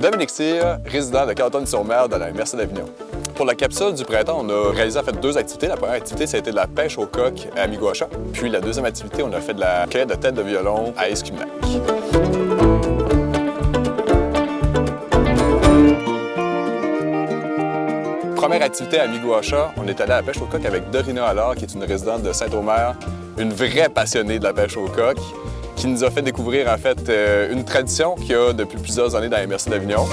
Dominique Cyr, résident de Cantonne-sur-Mer de la MRC d'Avignon. Pour la capsule du printemps, on a réalisé en fait 2 activités. La première activité, ça a été de la pêche au coq à Miguacha. Puis la deuxième activité, on a fait de la cueillette de tête de violon à Escuminac. Première activité à Miguacha, on est allé à la pêche au coq avec Dorina Allard, qui est une résidente de Saint-Omer, une vraie passionnée de la pêche au coq, qui nous a fait découvrir en fait une tradition qu'il y a depuis plusieurs années dans la MRC d'Avignon.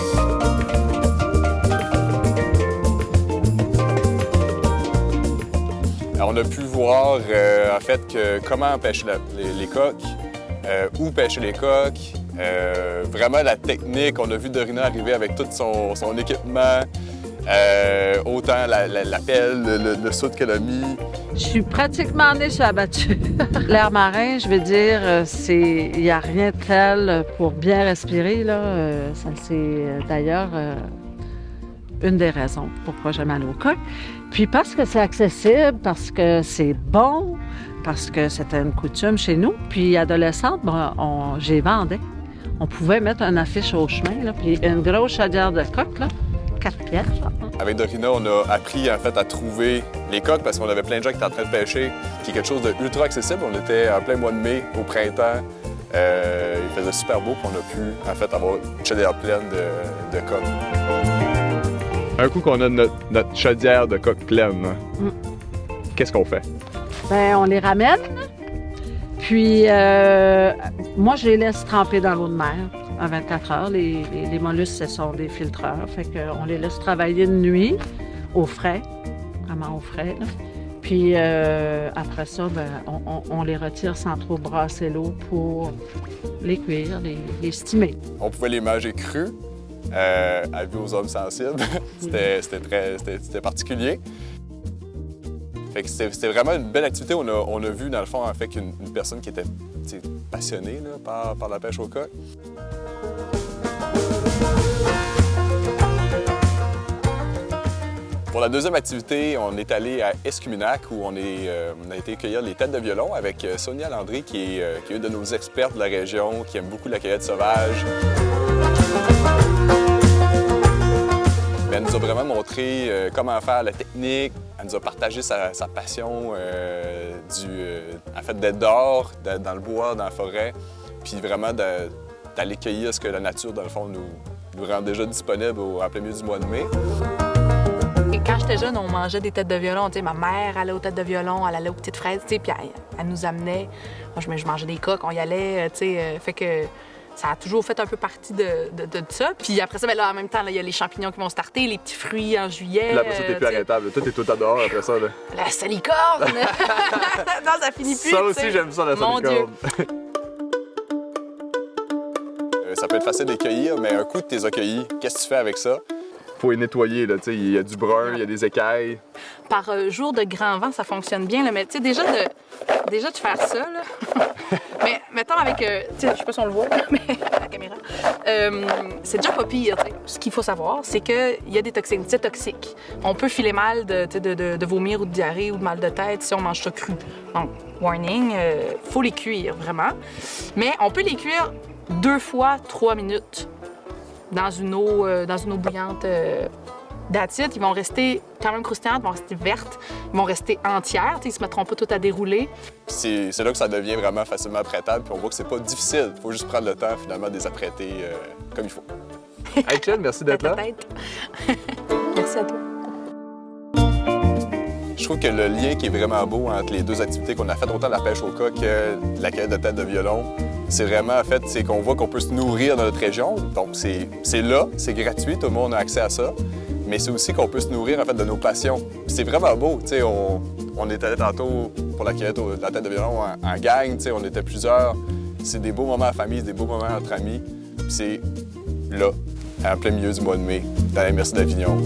On a pu voir en fait comment pêcher les coqs, où pêcher les coqs, vraiment la technique. On a vu Dorina arriver avec tout son équipement, autant la pelle, le soude qu'elle a mis. Je suis pratiquement née sur la battue. L'air marin, je veux dire, il n'y a rien de tel pour bien respirer, là. Ça, c'est d'ailleurs une des raisons pourquoi j'aime aller au coq. Puis parce que c'est accessible, parce que c'est bon, parce que c'était une coutume chez nous. Puis adolescente, j'y vendais. On pouvait mettre une affiche au chemin, là, puis une grosse chaudière de coq, là, 4 pièces. Avec Dorina, on a appris en fait à trouver les coqs parce qu'on avait plein de gens qui étaient en train de pêcher, qui est quelque chose d'ultra accessible. On était en plein mois de mai, au printemps. Il faisait super beau, puis on a pu en fait avoir une chaudière pleine de coqs. Un coup qu'on a notre chaudière de coq pleine, qu'est-ce qu'on fait? Bien, on les ramène. Puis, moi, je les laisse tremper dans l'eau de mer à 24 heures. Les mollusques, ce sont des filtreurs. Fait qu'on les laisse travailler de nuit, au frais, vraiment au frais, là. Puis, après ça, on les retire sans trop brasser l'eau pour les cuire, les steamer. On pouvait les manger crus. Avis aux hommes sensibles. C'était particulier. Fait que c'était vraiment une belle activité. On a vu, dans le fond, en fait, qu'une personne qui était passionnée là, par la pêche au coq. Pour la deuxième activité, on est allé à Escuminac où on a été cueillir les têtes de violon avec Sonia Landry, qui est une de nos expertes de la région, qui aime beaucoup la cueillette sauvage. Mais elle nous a vraiment montré comment faire la technique. Elle nous a partagé sa passion en fait, d'être dehors, dans le bois, dans la forêt, puis vraiment d'aller cueillir ce que la nature, dans le fond, nous rend déjà disponible en plein milieu du mois de mai. Et quand j'étais jeune, on mangeait des têtes de violon. Tu sais, ma mère allait aux têtes de violon, elle allait aux petites fraises, tu sais, puis elle nous amenait. Moi, je mangeais des coques, on y allait, tu sais, fait que ça a toujours fait un peu partie de ça. Puis après ça, là, en même temps, il y a les champignons qui vont starter, les petits fruits en juillet. Puis là, après ça, t'es plus arrêtable. Toi, t'es tout à dehors après ça. Là. La salicorne! Non, ça finit plus. Ça aussi, j'aime ça, la salicorne. Mon Dieu! Ça peut être facile de les cueillir, mais un coup de tes accueillis, qu'est-ce que tu fais avec ça? Faut les nettoyer, là, tu sais, il y a du brun, il y a des écailles. Par jour de grand vent, ça fonctionne bien, là, mais tu sais, déjà de faire ça, là. Mais mettons avec, tu sais, je sais pas si on le voit, mais la caméra, c'est déjà pas pire, tu sais. Ce qu'il faut savoir, c'est qu'il y a des toxines, c'est toxique. On peut filer mal de vomir ou de diarrhée ou de mal de tête si on mange ça cru. Donc, warning, faut les cuire, vraiment. Mais on peut les cuire 2 fois 3 minutes. Dans une eau bouillante d'acide, ils vont rester quand même croustillantes, ils vont rester vertes, ils vont rester entières, ils ne se mettront pas toutes à dérouler. C'est là que ça devient vraiment facilement apprêtable, puis on voit que c'est pas difficile. Il faut juste prendre le temps, finalement, de les apprêter comme il faut. Hey, Chen, merci d'être là. Merci à toi. Je trouve que le lien qui est vraiment beau entre les 2 activités qu'on a faites, autant la pêche au coq que la cueillette de tête de violon, c'est vraiment, en fait, c'est qu'on voit qu'on peut se nourrir dans notre région. Donc, c'est là, c'est gratuit, tout le monde a accès à ça. Mais c'est aussi qu'on peut se nourrir, en fait, de nos passions. Puis c'est vraiment beau, tu sais, on est allé tantôt pour la cueillette de la tête de violon en gang, tu sais, on était plusieurs. C'est des beaux moments en famille, c'est des beaux moments entre amis. Puis c'est là, en plein milieu du mois de mai, dans la MRC d'Avignon.